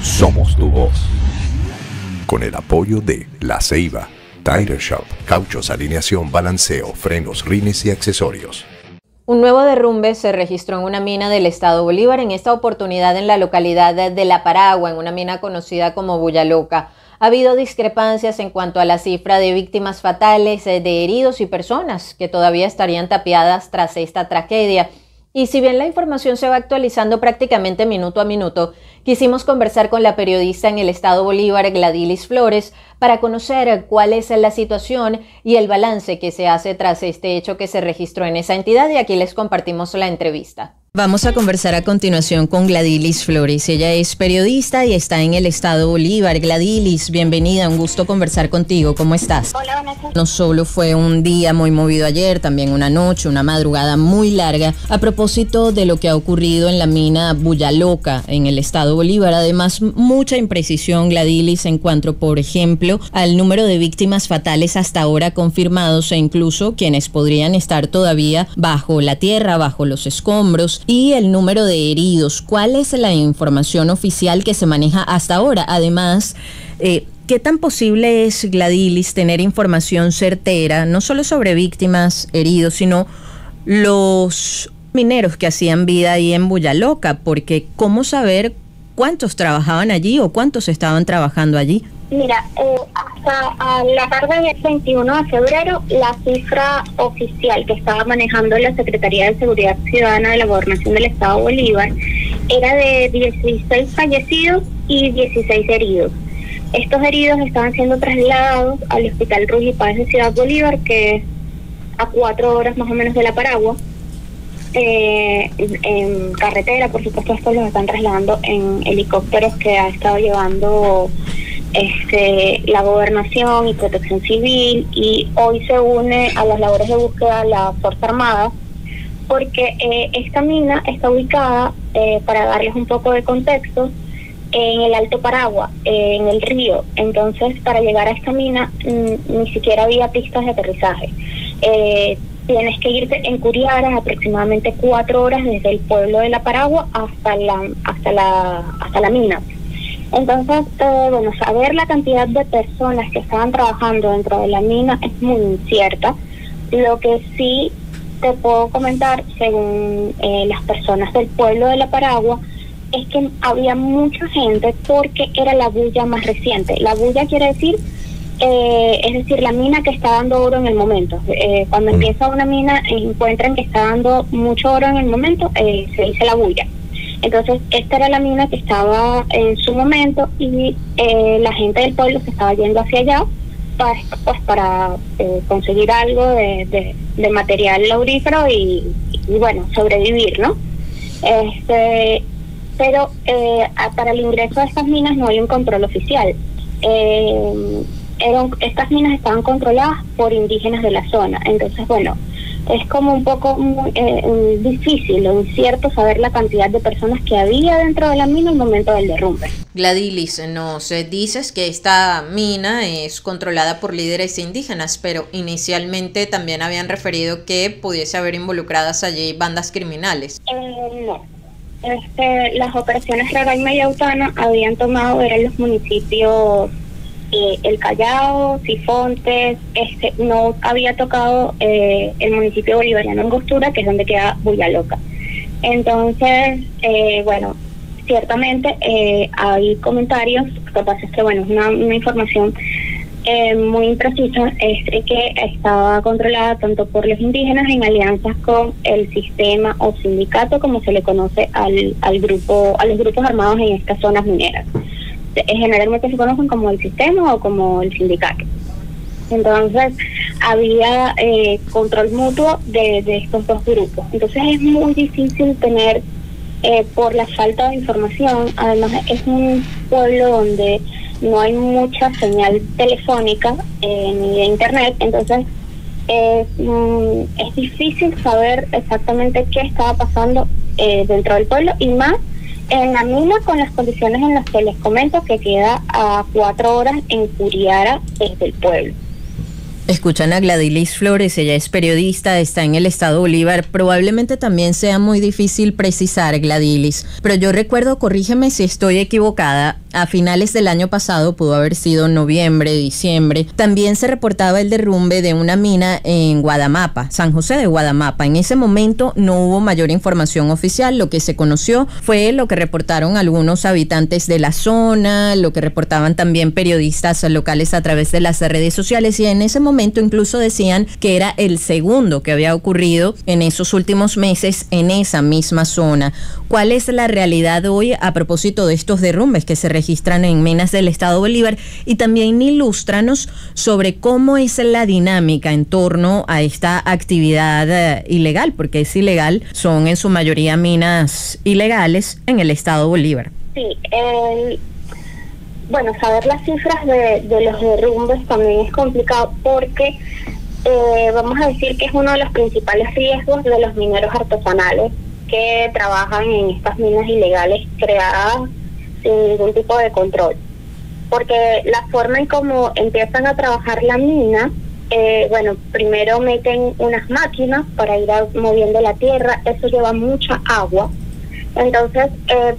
somos tu voz. Con el apoyo de La Ceiba, Tire Shop, cauchos, alineación, balanceo, frenos, rines y accesorios. Un nuevo derrumbe se registró en una mina del estado Bolívar, en esta oportunidad en la localidad de La Paragua, en una mina conocida como Buyaloca. Ha habido discrepancias en cuanto a la cifra de víctimas fatales, de heridos y personas que todavía estarían tapiadas tras esta tragedia. Y si bien la información se va actualizando prácticamente minuto a minuto, quisimos conversar con la periodista en el estado Bolívar, Gladilis Flores, para conocer cuál es la situación y el balance que se hace tras este hecho que se registró en esa entidad, y aquí les compartimos la entrevista. Vamos a conversar a continuación con Gladilis Flores. Ella es periodista y está en el estado Bolívar. Gladilis, bienvenida, un gusto conversar contigo. ¿Cómo estás? Hola, Vanessa. No solo fue un día muy movido ayer, también una noche, una madrugada muy larga, a propósito de lo que ha ocurrido en la mina Buyaloca, en el estado Bolívar. Además, mucha imprecisión, Gladilis, en cuanto, por ejemplo, al número de víctimas fatales hasta ahora confirmados e incluso quienes podrían estar todavía bajo la tierra, bajo los escombros, y el número de heridos. ¿Cuál es la información oficial que se maneja hasta ahora? Además, ¿qué tan posible es, Gladilis, tener información certera, no solo sobre víctimas, heridos, sino los mineros que hacían vida ahí en Buyaloca? Porque ¿cómo saber cuántos trabajaban allí o cuántos estaban trabajando allí? Mira, hasta a la tarde del 21 de febrero, la cifra oficial que estaba manejando la Secretaría de Seguridad Ciudadana de la Gobernación del Estado Bolívar era de 16 fallecidos y 16 heridos. Estos heridos estaban siendo trasladados al Hospital Ruy y Páez de Ciudad Bolívar, que es a 4 horas más o menos de La Paragua. En carretera, por supuesto, estos los están trasladando en helicópteros que ha estado llevando la Gobernación y Protección Civil, y hoy se une a las labores de búsqueda la Fuerza Armada, porque esta mina está ubicada, para darles un poco de contexto, en el Alto Paragua, en el río. Entonces, para llegar a esta mina ni siquiera había pistas de aterrizaje. Tienes que irte en Curiara aproximadamente 4 horas desde el pueblo de La Paragua hasta la mina. Entonces, bueno, saber la cantidad de personas que estaban trabajando dentro de la mina es muy incierta. Lo que sí te puedo comentar, según las personas del pueblo de La Paragua, es que había mucha gente porque era la bulla más reciente. La bulla quiere decir, es decir, la mina que está dando oro en el momento. Cuando empieza una mina, encuentran que está dando mucho oro en el momento, se dice la bulla. Entonces, esta era la mina que estaba en su momento, y la gente del pueblo se estaba yendo hacia allá para conseguir algo de material aurífero y bueno, sobrevivir, ¿no? Pero para el ingreso a estas minas no hay un control oficial. Estas minas estaban controladas por indígenas de la zona. Entonces, bueno, es como un poco difícil o incierto saber la cantidad de personas que había dentro de la mina en el momento del derrumbe. Gladilis, nos dices que esta mina es controlada por líderes indígenas, pero inicialmente también habían referido que pudiese haber involucradas allí bandas criminales. No. Las operaciones Roraima y Yautana habían tomado, eran los municipios El Callao, Sifontes, no había tocado el municipio bolivariano Angostura, que es donde queda Buyaloca. Entonces, bueno, ciertamente hay comentarios. Lo que pasa es que, bueno, es una información muy imprecisa, que estaba controlada tanto por los indígenas en alianzas con el sistema o sindicato, como se le conoce a los grupos armados en estas zonas mineras. Generalmente se conocen como el sistema o como el sindicato. Entonces había control mutuo de estos dos grupos. Entonces es muy difícil tener, por la falta de información. Además, es un pueblo donde no hay mucha señal telefónica ni de internet. Entonces es difícil saber exactamente qué estaba pasando dentro del pueblo, y más en la mina, con las condiciones en las que les comento, que queda a 4 horas en Curiara desde el pueblo. Escuchan a Gladilis Flores, ella es periodista, está en el estado Bolívar. Probablemente también sea muy difícil precisar, Gladilis, pero yo recuerdo, corrígeme si estoy equivocada, a finales del año pasado, pudo haber sido noviembre, diciembre, también se reportaba el derrumbe de una mina en Guadamapa, San José de Guadamapa. En ese momento no hubo mayor información oficial, lo que se conoció fue lo que reportaron algunos habitantes de la zona, lo que reportaban también periodistas locales a través de las redes sociales, y en ese momento incluso decían que era el segundo que había ocurrido en esos últimos meses en esa misma zona. ¿Cuál es la realidad hoy a propósito de estos derrumbes que se registran en minas del estado Bolívar? Y también ilústranos sobre cómo es la dinámica en torno a esta actividad ilegal, porque es ilegal, son en su mayoría minas ilegales en el estado Bolívar. Sí, bueno, saber las cifras de los derrumbes también es complicado porque vamos a decir que es uno de los principales riesgos de los mineros artesanales que trabajan en estas minas ilegales creadas sin ningún tipo de control. Porque la forma en cómo empiezan a trabajar la mina, bueno, primero meten unas máquinas para ir moviendo la tierra, eso lleva mucha agua. Entonces,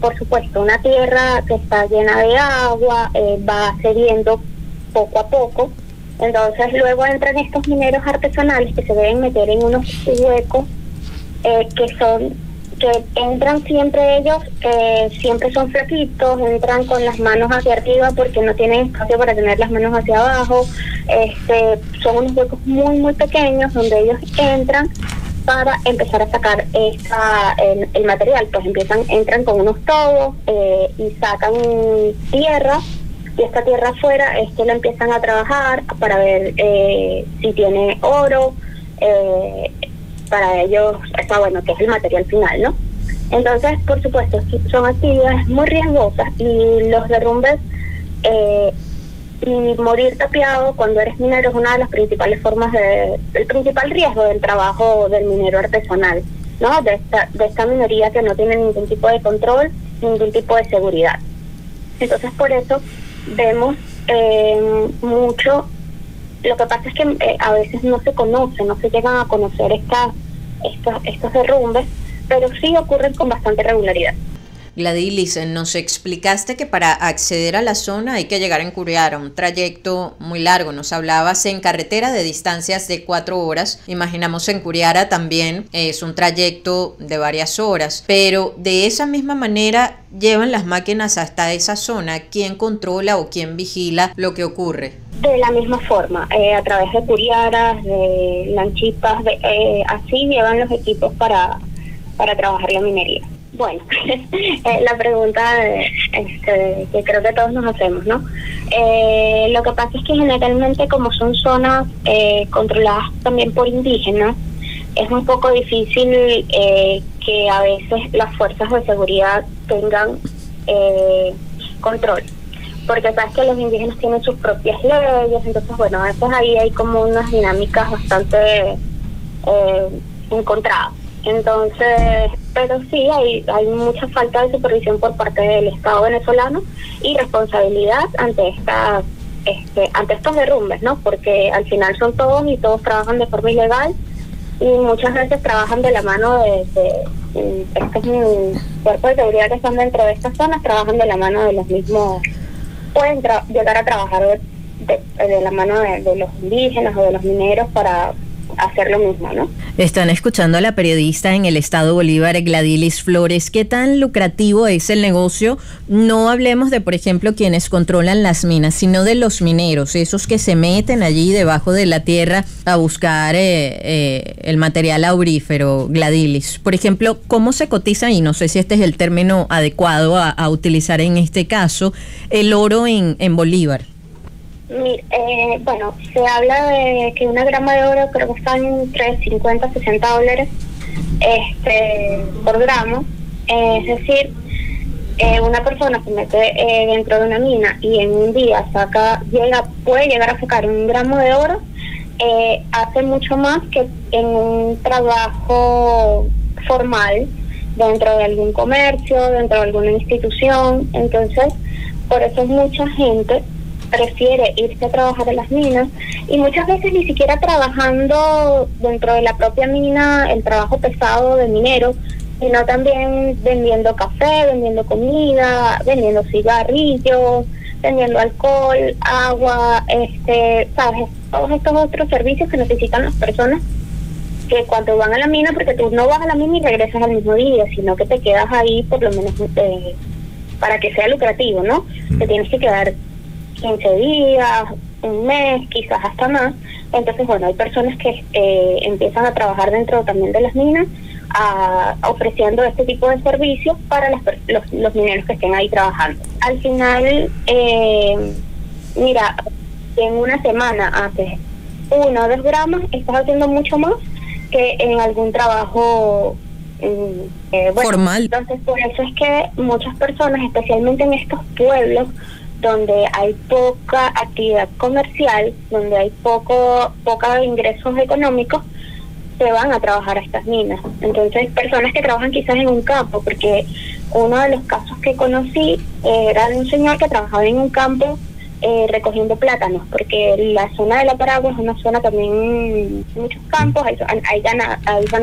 por supuesto, una tierra que está llena de agua va cediendo poco a poco. Entonces, luego entran estos mineros artesanales que se deben meter en unos huecos que entran siempre ellos, siempre son flaquitos, entran con las manos hacia arriba porque no tienen espacio para tener las manos hacia abajo. Son unos huecos muy, muy pequeños donde ellos entran para empezar a sacar el material. Pues entran con unos tubos y sacan tierra, y esta tierra afuera la empiezan a trabajar para ver si tiene oro. Para ellos está bueno, que es el material final, ¿no? Entonces, por supuesto, son actividades muy riesgosas, y los derrumbes y morir tapiado cuando eres minero es una de las principales formas el principal riesgo del trabajo del minero artesanal, ¿no? De esta minería que no tiene ningún tipo de control, ningún tipo de seguridad. Entonces, por eso vemos mucho. Lo que pasa es que a veces no se llegan a conocer estos derrumbes, pero sí ocurren con bastante regularidad. Gladilis, nos explicaste que para acceder a la zona hay que llegar en Curiara, un trayecto muy largo. Nos hablabas en carretera de distancias de 4 horas. Imaginamos en Curiara también es un trayecto de varias horas, pero de esa misma manera llevan las máquinas hasta esa zona. ¿Quién controla o quién vigila lo que ocurre? De la misma forma, a través de curiaras, de lanchitas, así llevan los equipos para trabajar la minería. Bueno, la pregunta que creo que todos nos hacemos, ¿no? Lo que pasa es que generalmente, como son zonas controladas también por indígenas, es un poco difícil que a veces las fuerzas de seguridad tengan control, porque sabes que los indígenas tienen sus propias leyes. Entonces, bueno, a veces ahí hay como unas dinámicas bastante encontradas. Entonces, pero sí hay mucha falta de supervisión por parte del Estado venezolano y responsabilidad ante estos derrumbes, ¿no? Porque al final son todos y todos trabajan de forma ilegal, y muchas veces trabajan de la mano de estos cuerpos de seguridad que están dentro de estas zonas, trabajan de la mano de los mismos, pueden llegar a trabajar de la mano de los indígenas o de los mineros para hacer lo mismo, ¿no? Están escuchando a la periodista en el estado Bolívar, Gladilis Flores. ¿Qué tan lucrativo es el negocio? No hablemos de, por ejemplo, quienes controlan las minas, sino de los mineros, esos que se meten allí debajo de la tierra a buscar el material aurífero. Gladilis, por ejemplo, ¿cómo se cotiza? Y no sé si este es el término adecuado a utilizar en este caso, el oro en Bolívar. Bueno, se habla de que una grama de oro creo que está entre 50 y 60 dólares por gramo. Es decir, una persona se mete dentro de una mina y en un día puede llegar a sacar 1 gramo de oro, hace mucho más que en un trabajo formal dentro de algún comercio, dentro de alguna institución. Entonces, por eso mucha gente prefiere irse a trabajar en las minas, y muchas veces ni siquiera trabajando dentro de la propia mina, el trabajo pesado de minero, sino también vendiendo café, vendiendo comida, vendiendo cigarrillos, vendiendo alcohol, agua, sabes, todos estos otros servicios que necesitan las personas que cuando van a la mina, porque tú no vas a la mina y regresas al mismo día, sino que te quedas ahí por lo menos para que sea lucrativo, ¿no? Te tienes que quedar 15 días, un mes, quizás hasta más. Entonces, bueno, hay personas que empiezan a trabajar dentro también de las minas, ofreciendo este tipo de servicios para los mineros que estén ahí trabajando. Al final, mira, en una haces 1 o 2 gramos, estás haciendo mucho más que en algún trabajo formal. Entonces, por eso es que muchas personas, especialmente en estos pueblos donde hay poca actividad comercial, donde hay pocos ingresos económicos, se van a trabajar a estas minas. Entonces, personas que trabajan quizás en un campo, porque uno de los casos que conocí era de un señor que trabajaba en un campo recogiendo plátanos, porque la zona de La Paragua es una zona también de muchos campos, hay zona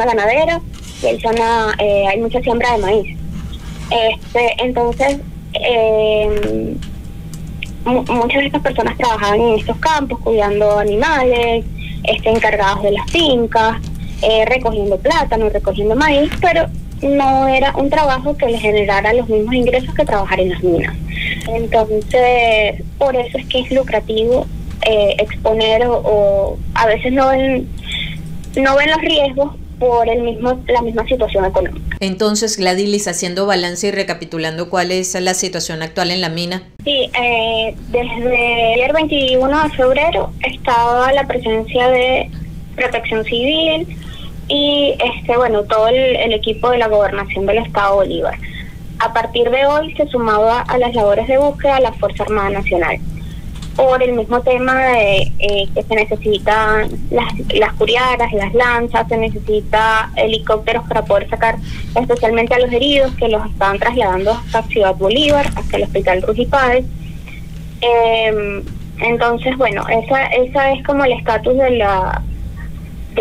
ganadera y hay mucha siembra de maíz. Entonces, muchas de estas personas trabajaban en estos campos cuidando animales, encargados de las fincas, recogiendo plátanos, recogiendo maíz, pero no era un trabajo que les generara los mismos ingresos que trabajar en las minas. Entonces, por eso es que es lucrativo exponer o a veces no ven los riesgos por la misma situación económica. Entonces, Gladilis, haciendo balance y recapitulando, ¿cuál es la situación actual en la mina? Sí, desde el 21 de febrero estaba la presencia de Protección Civil y todo el equipo de la Gobernación del Estado Bolívar. A partir de hoy se sumaba a las labores de búsqueda la Fuerza Armada Nacional, por el mismo tema de que se necesitan las curiaras, las lanzas, se necesita helicópteros para poder sacar especialmente a los heridos, que los estaban trasladando hasta Ciudad Bolívar, hasta el Hospital Ruy Páez. Entonces, bueno, esa es como el estatus de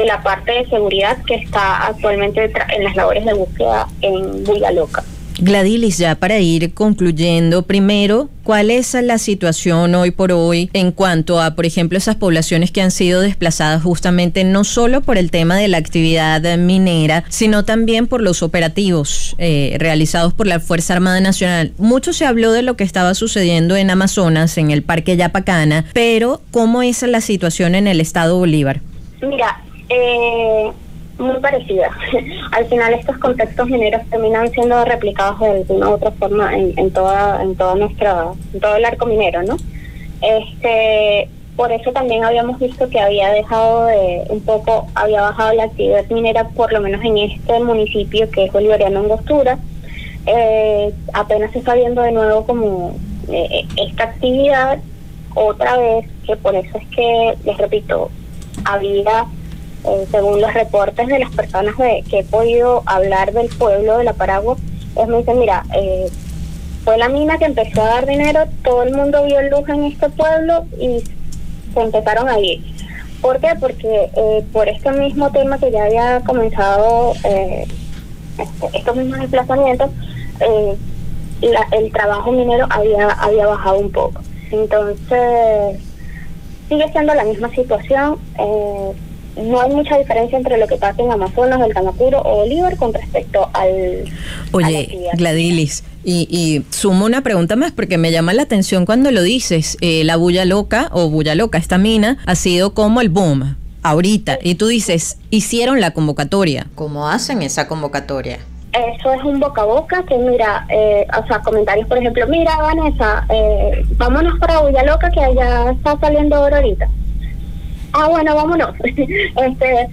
la parte de seguridad que está actualmente en las labores de búsqueda en Buyaloca. Gladilis, ya para ir concluyendo, primero, ¿cuál es la situación hoy por hoy en cuanto a, por ejemplo, esas poblaciones que han sido desplazadas justamente no solo por el tema de la actividad minera, sino también por los operativos realizados por la Fuerza Armada Nacional? Mucho se habló de lo que estaba sucediendo en Amazonas, en el Parque Yapacana, pero ¿cómo es la situación en el estado Bolívar? Mira, muy parecida. Al final estos contextos mineros terminan siendo replicados de alguna u otra forma en todo el arco minero, ¿no? Por eso también habíamos visto que había bajado la actividad minera, por lo menos en este municipio que es Bolivariano Angostura. Apenas se está viendo de nuevo como esta actividad otra vez, que por eso es que, les repito, había según los reportes de las personas que he podido hablar del pueblo de La Paragua, me dicen, mira, fue la mina que empezó a dar dinero, todo el mundo vio luz en este pueblo y se empezaron a ir. ¿Por qué? Porque por este mismo tema que ya había comenzado, estos mismos desplazamientos, el trabajo minero había bajado un poco. Entonces, sigue siendo la misma situación. No hay mucha diferencia entre lo que pasa en Amazonas, el Tamacuro o Bolívar con respecto al... Oye, Gladilis, y sumo una pregunta más porque me llama la atención cuando lo dices. La Buyaloca, esta mina, ha sido como el boom ahorita. Y tú dices, hicieron la convocatoria. ¿Cómo hacen esa convocatoria? Eso es un boca a boca que mira, comentarios, por ejemplo, mira, Vanessa, vámonos para Buyaloca que allá está saliendo oro ahorita. Ah, bueno, vámonos. Entonces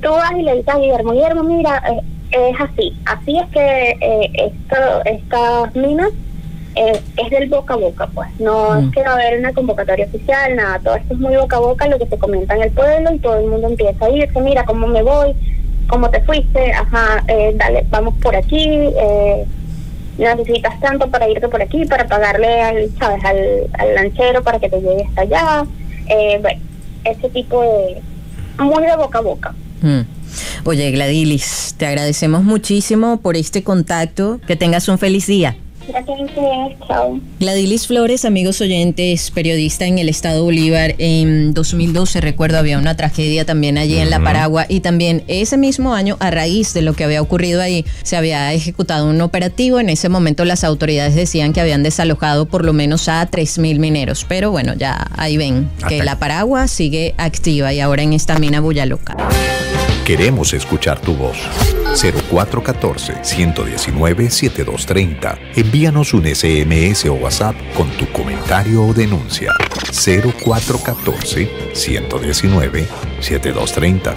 tú vas y le dices a Guillermo, mira, es así es que estas minas es del boca a boca, pues, no es que va a haber una convocatoria oficial, nada, todo esto es muy boca a boca, lo que se comenta en el pueblo y todo el mundo empieza a irse, mira, cómo me voy, cómo te fuiste, dale, vamos por aquí, necesitas tanto para irte por aquí, para pagarle al lanchero para que te lleve hasta allá, bueno, ese tipo de, muy de boca a boca. Oye, Gladilis, te agradecemos muchísimo por este contacto. Que tengas un feliz día. Gracias a ustedes, chao. Gladilis Flores, amigos oyentes, periodista en el estado Bolívar. En 2012, recuerdo, había una tragedia también allí en La Paragua, y también ese mismo año, a raíz de lo que había ocurrido ahí, se había ejecutado un operativo. En ese momento las autoridades decían que habían desalojado por lo menos a 3.000 mineros, pero bueno, ya ahí ven que La Paragua sigue activa y ahora en esta mina Buyaloca. Queremos escuchar tu voz. 0414-119-7230. Envíanos un SMS o WhatsApp con tu comentario o denuncia. 0414-119-7230.